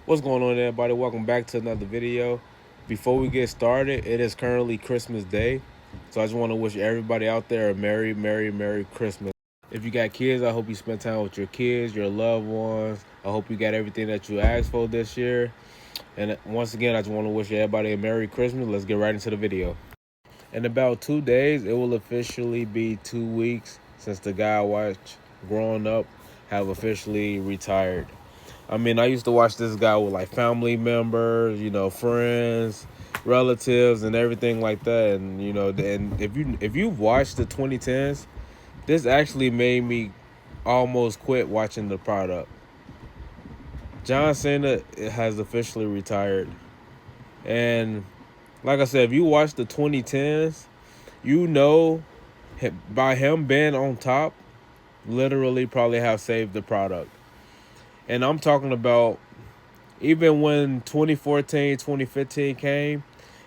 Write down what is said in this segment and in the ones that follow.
What's going on, everybody? Welcome back to another video. Before we get started, it is currently Christmas Day, so I just want to wish everybody out there a Merry Christmas. If you got kids, I hope you spend time with your kids, your loved ones. I hope you got everything that you asked for this year. And once again, I just want to wish everybody a Merry Christmas. Let's get right into the video. In about 2 days, it will officially be 2 weeks since the guy I watched growing up have officially retired. I mean, I used to watch this guy with like family members, friends, relatives, and everything like that. And and if you've watched the 2010s, this actually made me almost quit watching the product. John Cena has officially retired, and like I said, if you watch the 2010s, you know, by him being on top, literally probably have saved the product. And I'm talking about even when 2014, 2015 came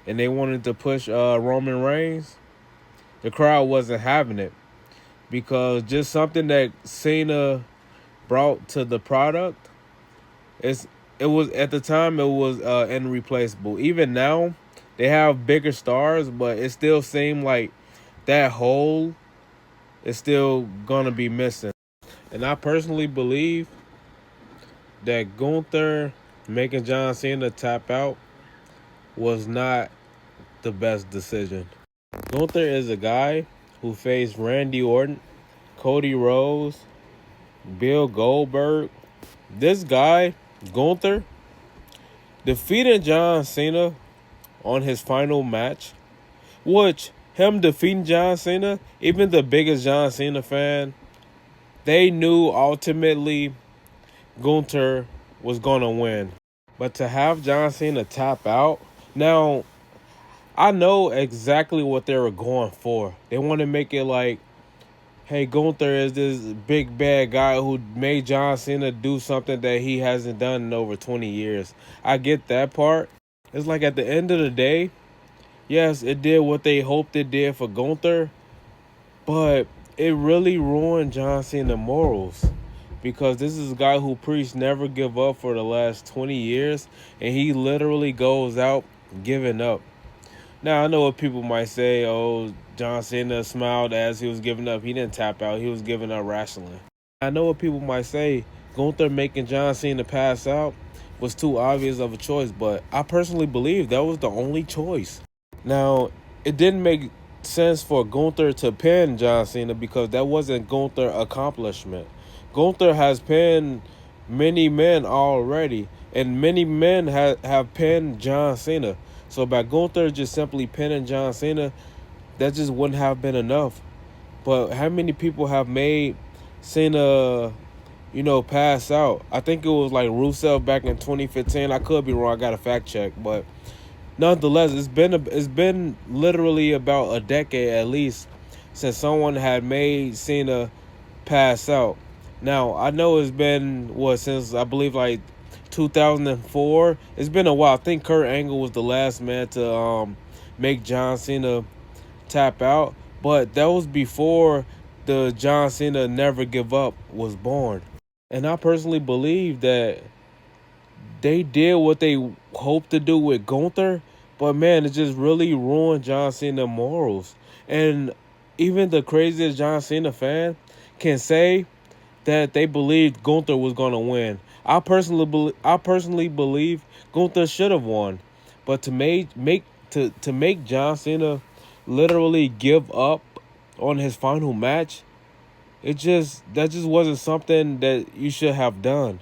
and they wanted to push Roman Reigns, the crowd wasn't having it because just something that Cena brought to the product, it was at the time it was irreplaceable. Even now, they have bigger stars, but it still seemed like that hole is still gonna be missing. And I personally believe that Gunther making John Cena tap out was not the best decision. Gunther is a guy who faced Randy Orton, Cody Rhodes, Bill Goldberg. This guy, Gunther, defeated John Cena on his final match, which him defeating John Cena, even the biggest John Cena fan, they knew ultimately Gunther was going to win. But to have John Cena tap out, now I know exactly what they were going for. They want to make it like, hey, Gunther is this big bad guy who made John Cena do something that he hasn't done in over 20 years. I get that part. It's like at the end of the day, yes, it did what they hoped it did for Gunther, but it really ruined John Cena's morals. Because this is a guy who preached never give up for the last 20 years, and he literally goes out giving up. Now, I know what people might say, oh, John Cena smiled as he was giving up. He didn't tap out. He was giving up wrestling. I know what people might say, Gunther making John Cena pass out was too obvious of a choice, but I personally believe that was the only choice. Now, it didn't make sense for Gunther to pin John Cena because that wasn't Gunther's accomplishment. Gunther has pinned many men already, and many men have pinned John Cena. So by Gunther just simply pinning John Cena, that just wouldn't have been enough. But how many people have made Cena, pass out? I think it was like Rusev back in 2015. I could be wrong. I got a fact check, but nonetheless, it's been literally about a decade at least since someone had made Cena pass out. Now I know it's been since I believe like 2004. It's been a while. I think Kurt Angle was the last man to make John Cena tap out, but that was before the John Cena Never Give Up was born. And I personally believe that they did what they hoped to do with Gunther, but man, it just really ruined John Cena morals. And even the craziest John Cena fan can say that they believed Gunther was going to win. I personally believe Gunther should have won, but to make John Cena literally give up on his final match, that just wasn't something that you should have done.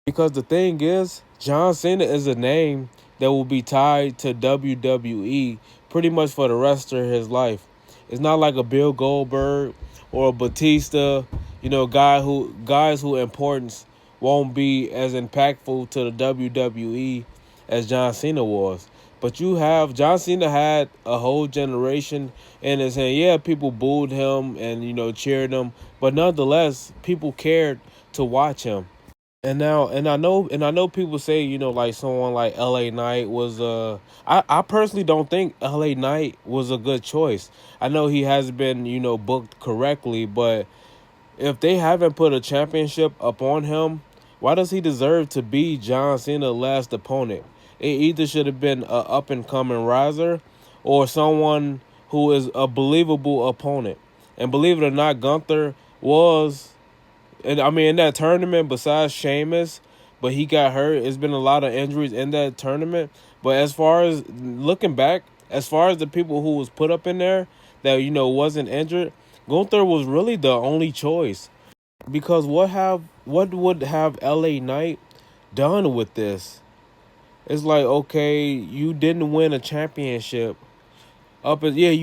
Because the thing is, John Cena is a name that will be tied to WWE pretty much for the rest of his life. It's not like a Bill Goldberg or a Batista, guys who importance won't be as impactful to the WWE as John Cena was. But John Cena had a whole generation in his hand. Yeah, people booed him and cheered him, but nonetheless, people cared to watch him. And I know people say, like someone like LA Knight was I personally don't think LA Knight was a good choice. I know he has been, booked correctly, but if they haven't put a championship upon him Why does he deserve to be John Cena's last opponent? It either should have been a up and coming riser or someone who is a believable opponent. And believe it or not, Gunther was, and I mean, in that tournament, besides Sheamus, but he got hurt. It's been a lot of injuries in that tournament. But as far as looking back, as far as the people who was put up in there that wasn't injured, Gunther was really the only choice. Because what would have LA Knight done with this? It's like, okay, you didn't win a championship. You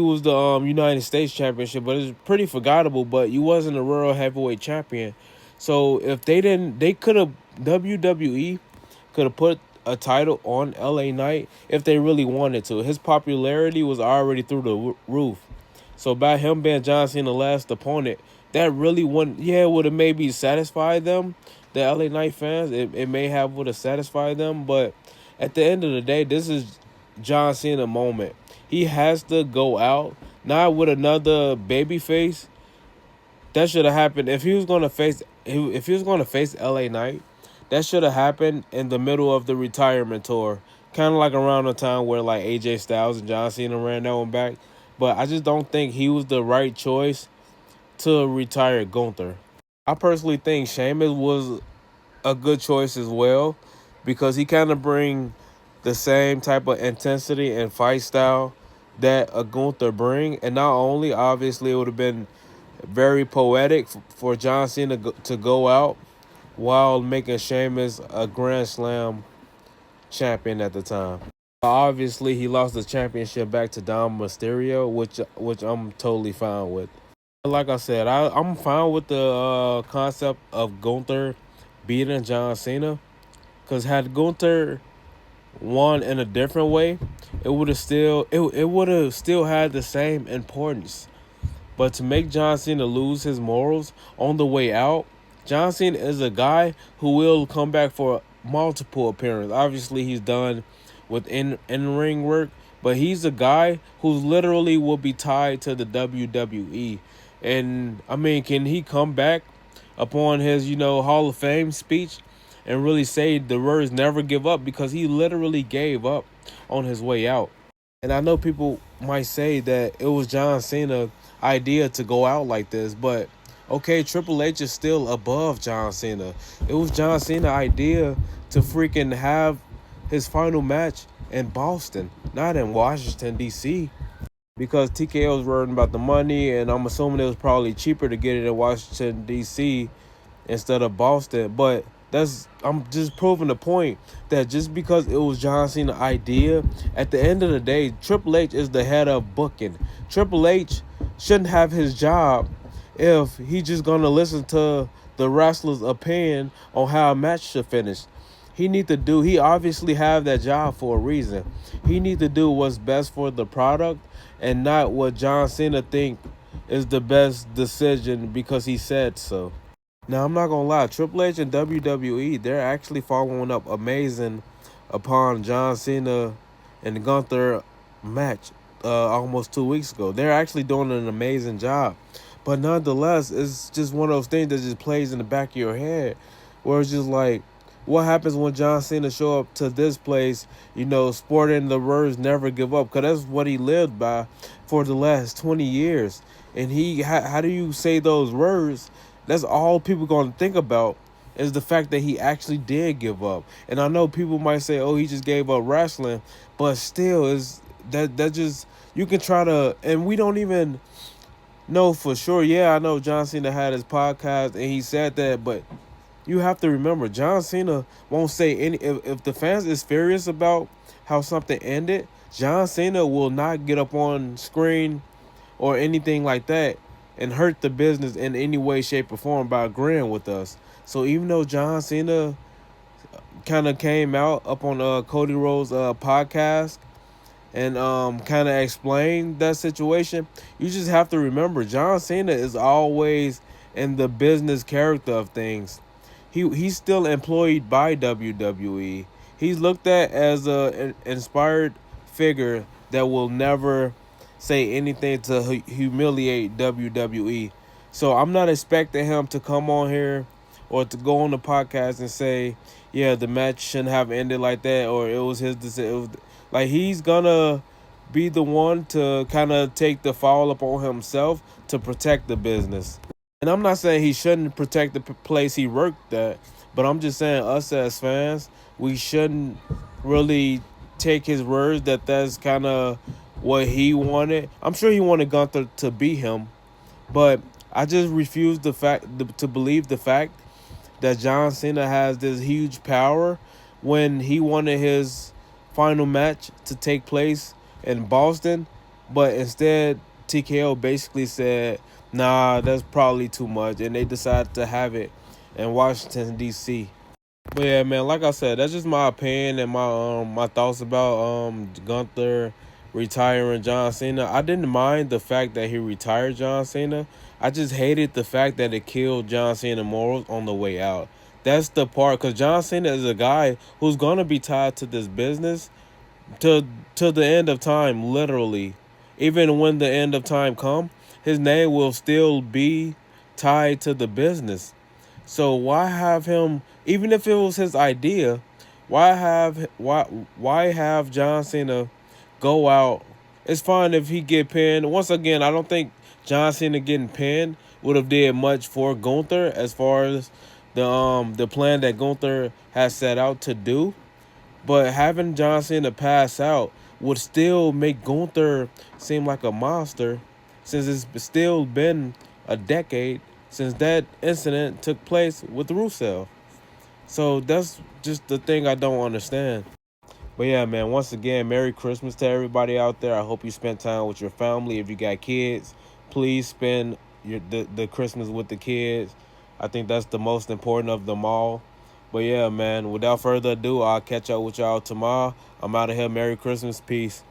was the United States Championship, but it's pretty forgettable. But you wasn't a World Heavyweight Champion. So if they didn't, they could have WWE could have put a title on LA Knight if they really wanted to. His popularity was already through the roof. So by him being John Cena's last opponent, that really wouldn't, yeah, it would have maybe satisfied them, the LA Knight fans. It may have would have satisfied them, but at the end of the day, this is John Cena moment. He has to go out, not with another baby face. That should have happened if he was gonna face LA Knight. That should have happened in the middle of the retirement tour, kind of like around the time where like AJ Styles and John Cena ran that one back. But I just don't think he was the right choice to retire Gunther. I personally think Sheamus was a good choice as well because he kind of bring the same type of intensity and fight style that a Gunther bring. And not only, obviously, it would have been very poetic for John Cena to go out while making Sheamus a Grand Slam champion at the time. Obviously, he lost the championship back to Dom Mysterio, which I'm totally fine with. Like I said, I'm fine with the concept of Gunther beating John Cena, because had Gunther won in a different way, it would have still had the same importance. But to make John Cena lose his morals on the way out, John Cena is a guy who will come back for multiple appearances. Obviously, he's done with in-ring work, but he's a guy who literally will be tied to the WWE. And, I mean, can he come back upon his, Hall of Fame speech and really say the words never give up? Because he literally gave up on his way out. And I know people might say that it was John Cena's idea to go out like this, but okay, Triple H is still above John Cena. It was John Cena's idea to freaking have his final match in Boston, not in Washington, D.C., because TKO was worrying about the money, and I'm assuming it was probably cheaper to get it in Washington, D.C. instead of Boston. But I'm just proving the point that just because it was John Cena's idea, at the end of the day, Triple H is the head of booking. Triple H shouldn't have his job if he's just going to listen to the wrestler's opinion on how a match should finish. He obviously have that job for a reason. He need to do what's best for the product and not what John Cena think is the best decision because he said so. Now, I'm not going to lie. Triple H and WWE, they're actually following up amazing upon John Cena and Gunther match almost 2 weeks ago. They're actually doing an amazing job. But nonetheless, it's just one of those things that just plays in the back of your head where it's just like, what happens when John Cena show up to this place, sporting the words never give up? Because that's what he lived by for the last 20 years. And how do you say those words? That's all people going to think about is the fact that he actually did give up. And I know people might say, oh, he just gave up wrestling. But still, is that just, you can try to, and we don't even know for sure. Yeah, I know John Cena had his podcast and he said that, but you have to remember, John Cena won't say any. If the fans is furious about how something ended, John Cena will not get up on screen or anything like that and hurt the business in any way, shape, or form by agreeing with us. So even though John Cena kind of came out up on Cody Rhodes' podcast and kind of explained that situation, you just have to remember, John Cena is always in the business character of things. He's still employed by WWE. He's looked at as an inspired figure that will never say anything to humiliate WWE. So I'm not expecting him to come on here or to go on the podcast and say, yeah, the match shouldn't have ended like that, or it was his decision. Like, he's gonna be the one to kind of take the fall upon himself to protect the business. And I'm not saying he shouldn't protect the place he worked at, but I'm just saying us as fans, we shouldn't really take his words that that's kind of what he wanted. I'm sure he wanted Gunther to be him, but I just refuse to believe the fact that John Cena has this huge power when he wanted his final match to take place in Boston, but instead TKO basically said, "Nah, that's probably too much," and they decided to have it in Washington D.C. But yeah, man, like I said, that's just my opinion and my thoughts about Gunther retiring John Cena. I didn't mind the fact that he retired John Cena. I just hated the fact that it killed John Cena morals on the way out. That's the part, because John Cena is a guy who's gonna be tied to this business to the end of time, literally. Even when the end of time come, his name will still be tied to the business. So why have him, even if it was his idea, why have John Cena go out? It's fine if he get pinned. Once again, I don't think John Cena getting pinned would have did much for Gunther as far as the plan that Gunther has set out to do. But having John Cena pass out would still make Gunther seem like a monster, since it's still been a decade since that incident took place with Rusev. So that's just the thing I don't understand. But yeah, man, once again, Merry Christmas to everybody out there. I hope you spent time with your family. If you got kids, please spend the Christmas with the kids. I think that's the most important of them all. But yeah, man, without further ado, I'll catch up with y'all tomorrow. I'm out of here. Merry Christmas. Peace.